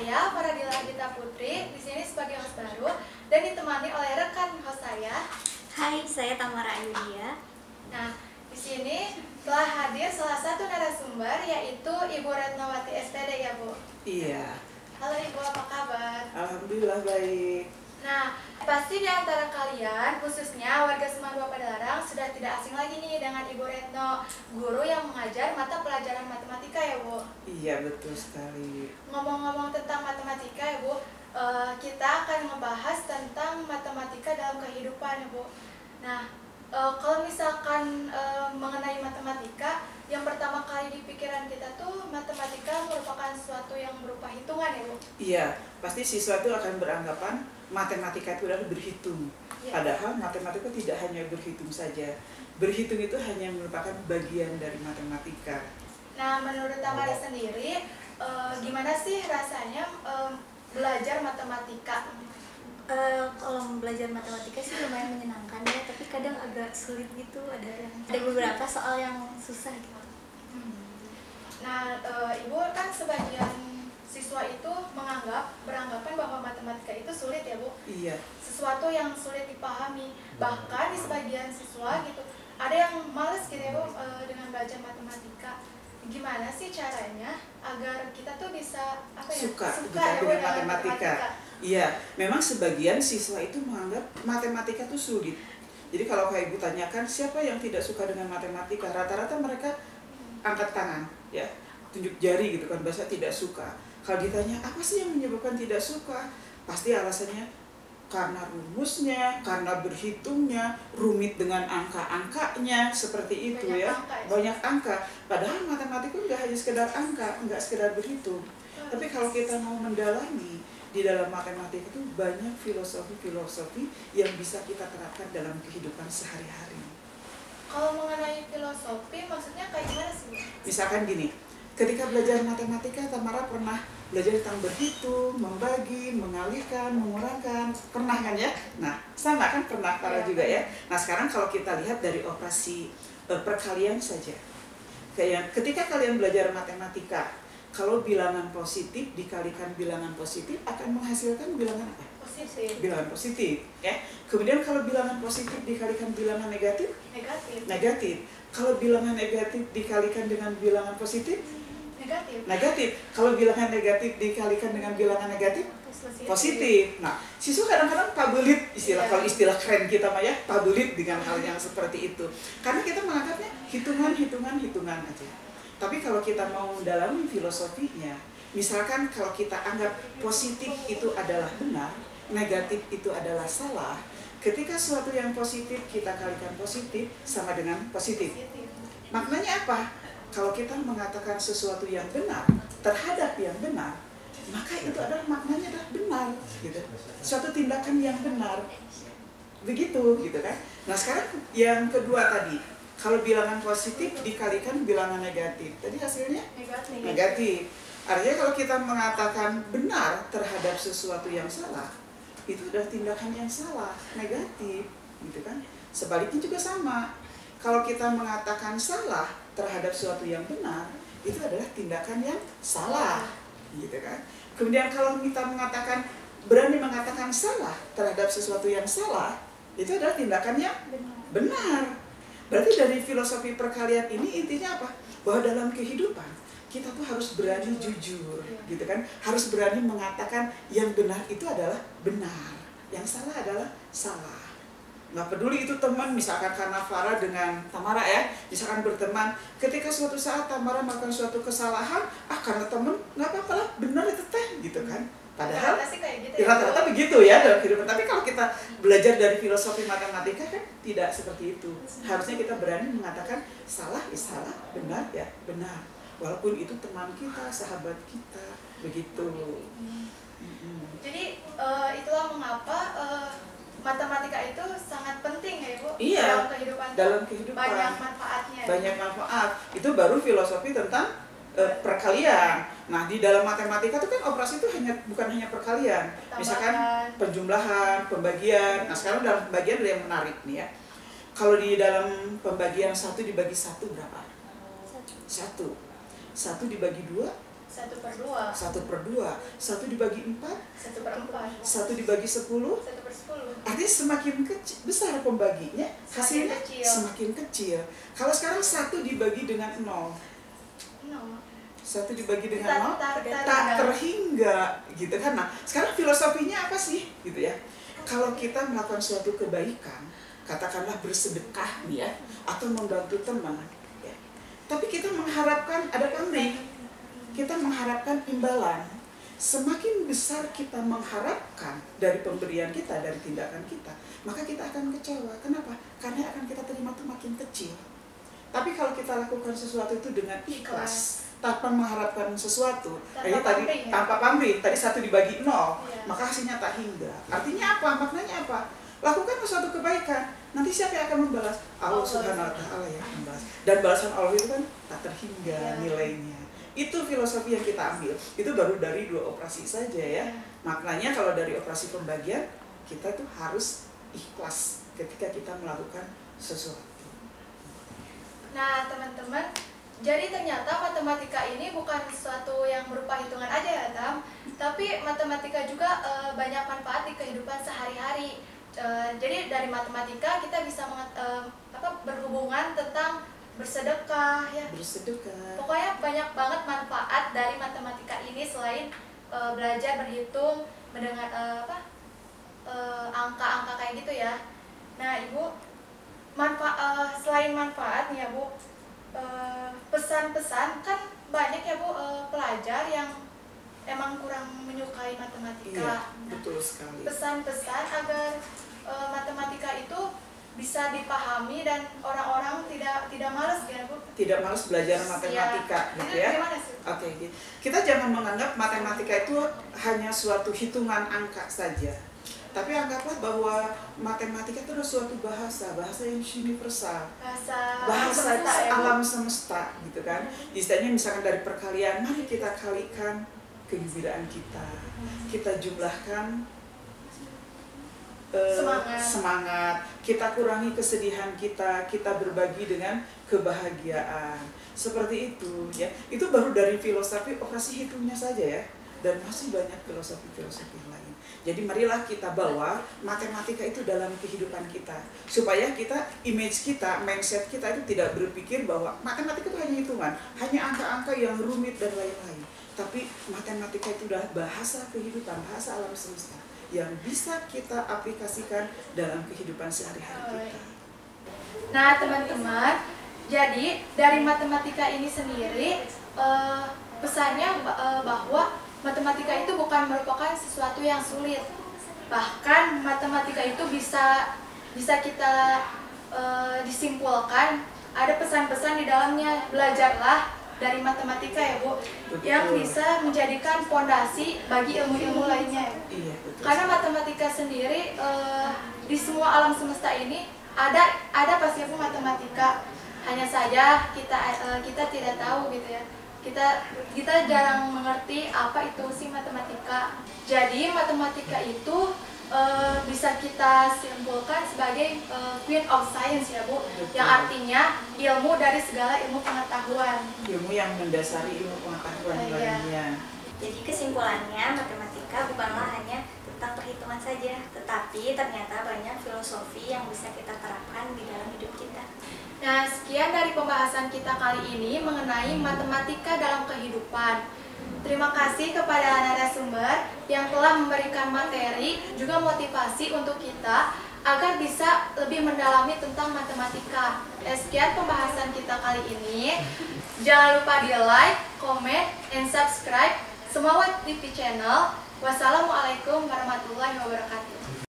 saya Faradila Gita Putri, di sini sebagai host baru dan ditemani oleh rekan host saya. Hai, saya Tamara Ayudia. Nah, di sini telah hadir salah satu narasumber yaitu Ibu Retnowati SPD ya Bu. Iya. Halo Ibu, apa kabar? Alhamdulillah baik. Nah, pasti di antara kalian, khususnya warga Semarang Padalarang, sudah tidak asing lagi nih dengan Ibu Retno, guru yang mengajar mata pelajaran matematika ya Bu. Iya, betul sekali. Ngomong-ngomong tentang matematika ya Bu, kita akan membahas tentang matematika dalam kehidupan ya Bu. Nah, kalau misalkan mengenai matematika, yang pertama kali di pikiran kita tuh matematika merupakan sesuatu yang berupa hitungan ya Bu. Iya, pasti siswa itu akan beranggapan matematika itu adalah berhitung. Ya. Padahal matematika tidak hanya berhitung saja. Berhitung itu hanya merupakan bagian dari matematika. Nah, menurut Tamara sendiri, gimana sih rasanya belajar matematika? Kalau belajar matematika sih lumayan menyenangkan ya, tapi kadang agak sulit gitu. Ada beberapa soal yang susah gitu. Nah, Ibu kan sebagian siswa itu beranggapan bahwa matematika itu sulit ya Bu. Iya. Sesuatu yang sulit dipahami. Bahkan di sebagian siswa gitu, ada yang males gitu ya Bu dengan belajar matematika. Gimana sih caranya agar kita tuh bisa Suka ya, Bu, dengan matematika. Iya, memang sebagian siswa itu menganggap matematika itu sulit. Jadi kalau kayak Ibu tanyakan siapa yang tidak suka dengan matematika, rata-rata mereka angkat tangan, ya, tunjuk jari gitu kan, bahasa tidak suka. Kalau ditanya apa sih yang menyebabkan tidak suka, pasti alasannya karena rumusnya, karena berhitungnya, rumit dengan angka-angkanya, seperti itu banyak ya, angka, ya. banyak angka. Padahal matematika nggak hanya sekedar angka, nggak sekedar berhitung. Tapi kalau kita mau mendalami, di dalam matematika itu banyak filosofi-filosofi yang bisa kita terapkan dalam kehidupan sehari-hari. Kalau mengenai filosofi, maksudnya kayak gimana sih Bu? Misalkan gini, ketika belajar matematika, Tamara pernah belajar tentang berhitung, membagi, mengalihkan, mengurangkan. Pernah kan ya? Nah, sama kan pernah para juga ya. Nah, sekarang kalau kita lihat dari operasi perkalian saja. Kayak ketika kalian belajar matematika, kalau bilangan positif dikalikan bilangan positif akan menghasilkan bilangan apa? Positif. Bilangan positif, ya. Kemudian kalau bilangan positif dikalikan bilangan negatif? Negatif. Negatif. Kalau bilangan negatif dikalikan dengan bilangan positif? Negatif. Negatif. Kalau bilangan negatif dikalikan dengan bilangan negatif? Positif. Nah, siswa kadang-kadang pabelit istilah, kalau istilah keren kita mah ya, pabelit dengan hal yang seperti itu. Karena kita menganggapnya hitungan aja. Tapi kalau kita mau mendalami filosofinya, misalkan kalau kita anggap positif itu adalah benar, negatif itu adalah salah, ketika sesuatu yang positif kita kalikan positif sama dengan positif. Maknanya apa? Kalau kita mengatakan sesuatu yang benar terhadap yang benar, maka itu adalah maknanya adalah benar, gitu. Suatu tindakan yang benar, begitu, gitu kan? Nah sekarang yang kedua tadi, kalau bilangan positif dikalikan bilangan negatif, tadi hasilnya negatif. Artinya kalau kita mengatakan benar terhadap sesuatu yang salah, itu adalah tindakan yang salah, negatif, gitu kan? Sebaliknya juga sama. Kalau kita mengatakan salah terhadap sesuatu yang benar, itu adalah tindakan yang salah, gitu kan? Kemudian kalau kita berani mengatakan salah terhadap sesuatu yang salah, itu adalah tindakan yang benar. Berarti dari filosofi perkalian ini intinya apa? Bahwa dalam kehidupan kita tuh harus berani jujur, gitu kan? Harus berani mengatakan yang benar itu adalah benar, yang salah adalah salah. Nggak peduli itu teman, misalkan karena Farah dengan Tamara ya, misalkan berteman, ketika suatu saat Tamara melakukan suatu kesalahan, karena teman nggak apa-apa lah, benar itu teh, gitu kan? Padahal rata-rata begitu ya dalam kehidupan. Tapi kalau kita belajar dari filosofi matematika kan tidak seperti itu. Harusnya kita berani mengatakan salah ya salah, benar ya benar. Walaupun itu teman kita, sahabat kita, begitu. Jadi itulah mengapa matematika itu sangat penting ya Bu. Iya, dalam kehidupan. Banyak manfaatnya. Banyak manfaat. Itu baru filosofi tentang perkalian. Nah, di dalam matematika itu kan operasi itu bukan hanya perkalian. Misalkan penjumlahan, pembagian. Nah, sekarang dalam pembagian ada yang menarik nih ya. Kalau di dalam pembagian 1 dibagi 1 berapa? 1. 1 dibagi 2? 1/2. 1/2. 1 dibagi 4, 1/4. 1 dibagi 10. 1/10. Artinya semakin besar pembaginya, hasilnya semakin kecil. Kalau sekarang 1 dibagi dengan 0. 1 dibagi dengan 0 tak terhingga gitu kan. Nah, sekarang filosofinya apa sih gitu ya? Kalau kita melakukan suatu kebaikan, katakanlah bersedekah nih ya, atau membantu teman ya. Tapi kita mengharapkan ada pamrih. Kita mengharapkan imbalan. Semakin besar kita mengharapkan dari pemberian kita, dari tindakan kita, maka kita akan kecewa. Kenapa? Karena akan kita terima itu makin kecil. Tapi kalau kita lakukan sesuatu itu dengan ikhlas, tanpa mengharapkan sesuatu, tanpa pamrih, tadi 1 dibagi 0, maka hasilnya tak hingga. Artinya apa? Maknanya apa? Lakukan sesuatu kebaikan, nanti siapa yang akan membalas? Allah Subhanahu wa Ta'ala yang membalas. Dan balasan Allah itu kan tak terhingga nilainya. Itu filosofi yang kita ambil. Itu baru dari 2 operasi saja ya. Maknanya kalau dari operasi pembagian, kita tuh harus ikhlas ketika kita melakukan sesuatu. Nah teman-teman, jadi ternyata matematika ini bukan sesuatu yang berupa hitungan aja ya Tam, tapi matematika juga banyak manfaat di kehidupan sehari-hari. Jadi dari matematika kita bisa berhubungan tentang bersedekah ya. Bersedekah. Pokoknya banyak banget manfaat dari matematika ini selain belajar berhitung, mendengar angka-angka kayak gitu ya. Nah Ibu, selain manfaat nih ya Bu, pesan-pesan kan banyak ya Bu, pelajar yang emang kurang menyukai matematika. Iya, betul sekali. Pesan-pesan agar matematika itu bisa dipahami dan orang-orang tidak malas ya Bu. Tidak malas belajar matematika gitu ya. Oke, kita jangan menganggap matematika itu hanya suatu hitungan angka saja. Tapi anggaplah bahwa matematika itu adalah suatu bahasa yang universal. Bahasa alam semesta gitu kan. Istilahnya misalkan dari perkalian, mari kita kalikan kegembiraan kita. Kita jumlahkan semangat, kita kurangi kesedihan kita berbagi dengan kebahagiaan. Seperti itu ya. Itu baru dari filosofi operasi hitungnya saja ya. Dan masih banyak filosofi-filosofi lain. Jadi marilah kita bawa matematika itu dalam kehidupan kita. Supaya kita, image kita, mindset kita itu tidak berpikir bahwa matematika itu hanya hitungan, hanya angka-angka yang rumit dan lain-lain. Tapi matematika itu adalah bahasa kehidupan, bahasa alam semesta yang bisa kita aplikasikan dalam kehidupan sehari-hari kita. Nah teman-teman, jadi dari matematika ini sendiri pesannya bahwa matematika itu bukan merupakan sesuatu yang sulit. Bahkan matematika itu bisa kita disimpulkan, ada pesan-pesan di dalamnya. Belajarlah dari matematika ya Bu, betul, yang bisa menjadikan fondasi bagi ilmu-ilmu lainnya. Iya, betul. Karena matematika sendiri di semua alam semesta ini ada pasti Bu matematika. Hanya saja kita tidak tahu gitu ya. Kita jarang mengerti apa itu sih matematika. Jadi matematika itu bisa kita simpulkan sebagai queen of science ya Bu. Betul. Yang artinya ilmu dari segala ilmu pengetahuan. Ilmu yang mendasari ilmu pengetahuan lainnya. Jadi kesimpulannya matematika bukanlah hanya tentang perhitungan saja, tetapi ternyata banyak filosofi yang bisa kita terapkan di dalam hidup kita. Nah, sekian dari pembahasan kita kali ini mengenai matematika dalam kehidupan. Terima kasih kepada narasumber yang telah memberikan materi juga motivasi untuk kita agar bisa lebih mendalami tentang matematika. Sekian pembahasan kita kali ini. Jangan lupa di like, comment, and subscribe Semangat TV Channel. Wassalamualaikum warahmatullahi wabarakatuh.